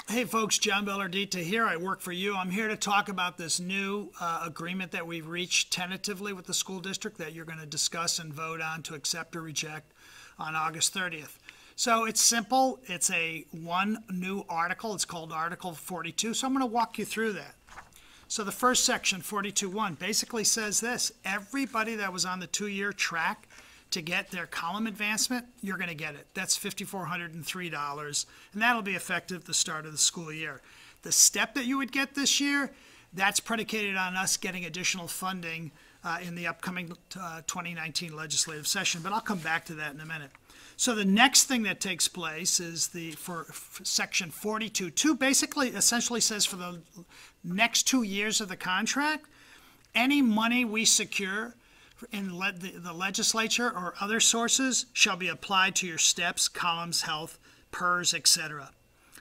Hey folks, John Vellardita here. I work for you. I'm here to talk about this new agreement that we've reached tentatively with the school district that you're going to discuss and vote on to accept or reject on August 30th. So it's simple. It's one new article. It's called Article 42. So I'm going to walk you through that. So the first section, 42.1, basically says this. Everybody that was on the 2-year track to get their column advancement, you're going to get it. That's $5,403, and that'll be effective the start of the school year. The step that you would get this year, that's predicated on us getting additional funding in the upcoming 2019 legislative session, but I'll come back to that in a minute. So the next thing that takes place is for section 42.2, basically essentially says for the next 2 years of the contract, any money we secure in the legislature or other sources shall be applied to your steps, columns, health, PERS, etc.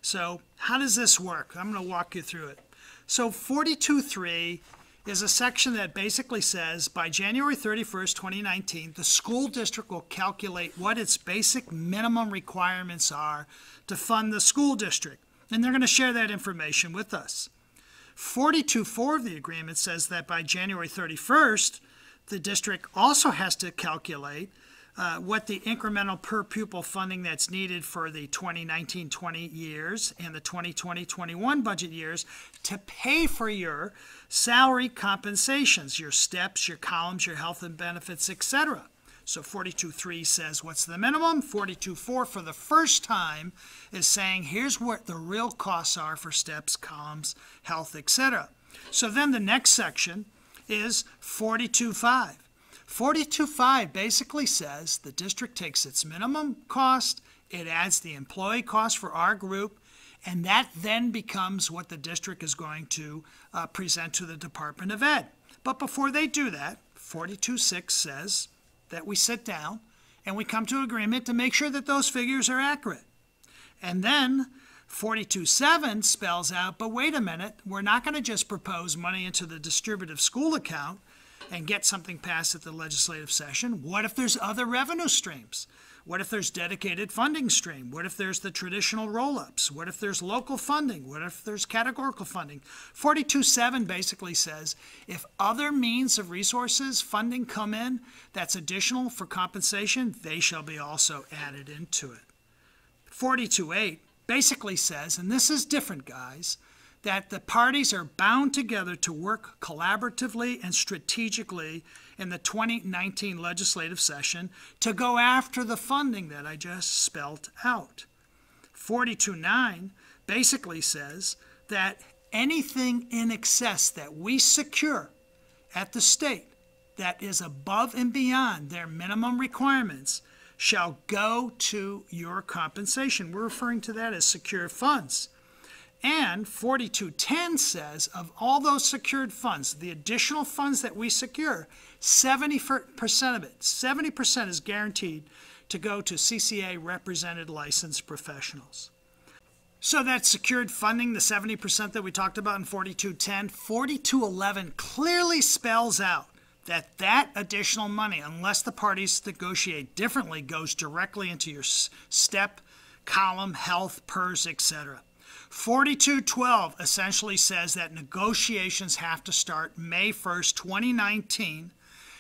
So how does this work? I'm going to walk you through it. So 42.3 is a section that basically says by January 31st, 2019, the school district will calculate what its basic minimum requirements are to fund the school district. And they're going to share that information with us. 42.4 of the agreement says that by January 31st, the district also has to calculate what the incremental per pupil funding that's needed for the 2019-20 years and the 2020-21 budget years to pay for your salary compensations, your steps, your columns, your health and benefits, etc. So 42.3 says what's the minimum. 42.4 for the first time is saying here's what the real costs are for steps, columns, health, etc. So then the next section is 42.5. 42.5 basically says the district takes its minimum cost, it adds the employee cost for our group, and that then becomes what the district is going to present to the Department of Ed. But before they do that, 42.6 says that we sit down and we come to agreement to make sure that those figures are accurate. And then 42.7 spells out, but wait a minute, we're not going to just propose money into the distributive school account and get something passed at the legislative session. What if there's other revenue streams? What if there's dedicated funding stream? What if there's the traditional roll-ups? What if there's local funding? What if there's categorical funding? 42.7 basically says if other means of resources, funding come in that's additional for compensation, they shall be also added into it. 42.8 basically says, and this is different, guys, that the parties are bound together to work collaboratively and strategically in the 2019 legislative session to go after the funding that I just spelled out. 42.9 basically says that anything in excess that we secure at the state that is above and beyond their minimum requirements shall go to your compensation. We're referring to that as secure funds. And 42.10 says of all those secured funds, the additional funds that we secure, 70% of it, 70% is guaranteed to go to CCEA represented licensed professionals. So that secured funding, the 70% that we talked about in 42.10, 42.11 clearly spells out that that additional money, unless the parties negotiate differently, goes directly into your step, column, health, PERS, etc. 42.12 essentially says that negotiations have to start May 1st, 2019,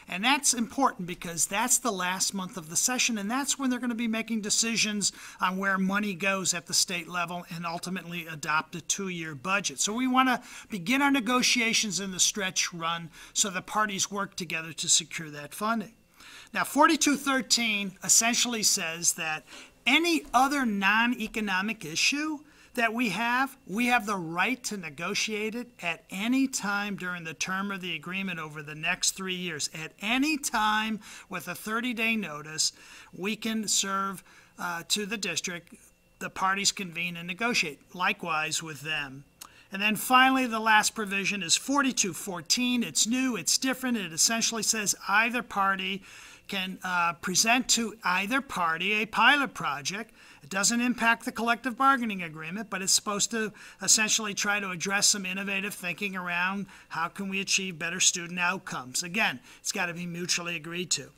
and that's important because that's the last month of the session, and that's when they're going to be making decisions on where money goes at the state level and ultimately adopt a 2-year budget. So we want to begin our negotiations in the stretch run so the parties work together to secure that funding. Now, 42.13 essentially says that any other non-economic issue that we have the right to negotiate it at any time during the term of the agreement over the next 3 years. At any time with a 30-day notice, we can serve to the district. The parties convene and negotiate. Likewise with them. And then finally, the last provision is 42.14. It's new, it's different. It essentially says either party can present to either party a pilot project. It doesn't impact the collective bargaining agreement, but it's supposed to essentially try to address some innovative thinking around how can we achieve better student outcomes. Again, it's got to be mutually agreed to.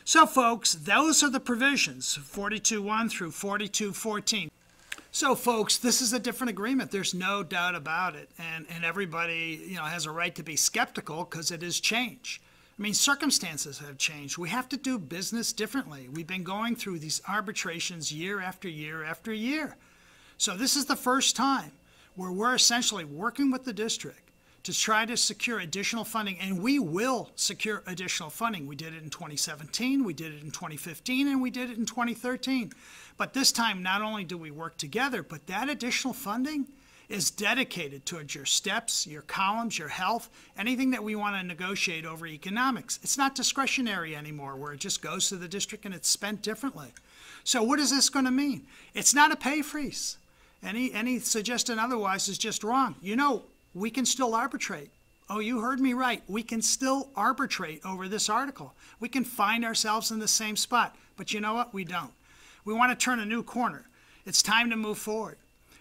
So folks, those are the provisions, 42.1 through 42.14. So, folks, this is a different agreement. There's no doubt about it. And everybody, has a right to be skeptical because it is change. I mean, circumstances have changed. We have to do business differently. We've been going through these arbitrations year after year after year. So this is the first time where we're essentially working with the district to try to secure additional funding, and we will secure additional funding. We did it in 2017, we did it in 2015, and we did it in 2013. But this time, not only do we work together, but that additional funding is dedicated towards your steps, your columns, your health, anything that we want to negotiate over economics. It's not discretionary anymore, where it just goes to the district and it's spent differently. So what is this going to mean? It's not a pay freeze. Any suggestion otherwise is just wrong. We can still arbitrate. Oh, you heard me right. We can still arbitrate over this article. We can find ourselves in the same spot. But you know what? We don't. We want to turn a new corner. It's time to move forward.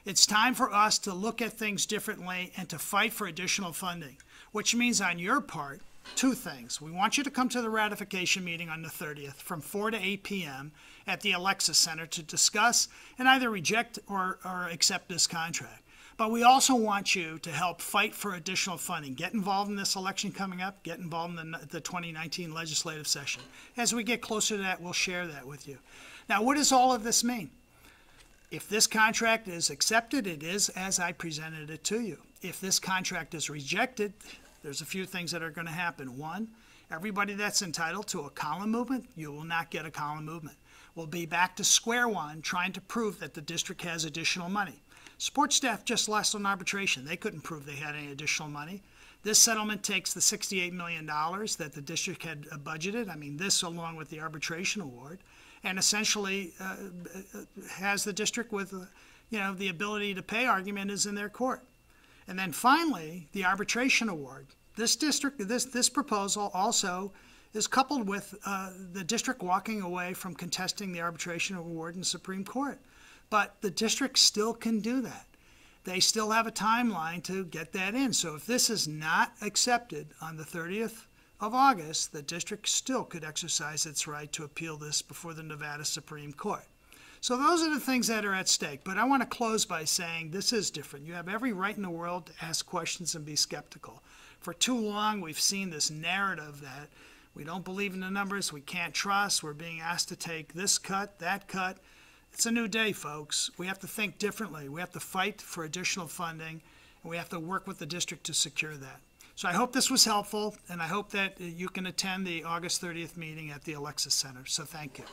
It's time for us to look at things differently and to fight for additional funding, which means on your part, two things. We want you to come to the ratification meeting on the 30th from 4 to 8 p.m. at the Alexis Center to discuss and either reject or accept this contract. But we also want you to help fight for additional funding. Get involved in this election coming up. Get involved in the 2019 legislative session. As we get closer to that, we'll share that with you. Now, what does all of this mean? If this contract is accepted, it is as I presented it to you. If this contract is rejected, there's a few things that are going to happen. One, everybody that's entitled to a column movement, you will not get a column movement. We'll be back to square one trying to prove that the district has additional money. Sports staff just lost on arbitration. They couldn't prove they had any additional money. This settlement takes the $68 million that the district had budgeted. I mean, this along with the arbitration award, and essentially has the district with, the ability to pay argument is in their court. And then finally, the arbitration award. This proposal also is coupled with the district walking away from contesting the arbitration award in Supreme Court. But the district still can do that. They still have a timeline to get that in. So if this is not accepted on the 30th of August, the district still could exercise its right to appeal this before the Nevada Supreme Court. So those are the things that are at stake. But I want to close by saying this is different. You have every right in the world to ask questions and be skeptical. For too long, we've seen this narrative that we don't believe in the numbers, we can't trust, we're being asked to take this cut, that cut. It's a new day, folks. We have to think differently. We have to fight for additional funding, and we have to work with the district to secure that. So I hope this was helpful, and I hope that you can attend the August 30th meeting at the Alexis Center. So thank you.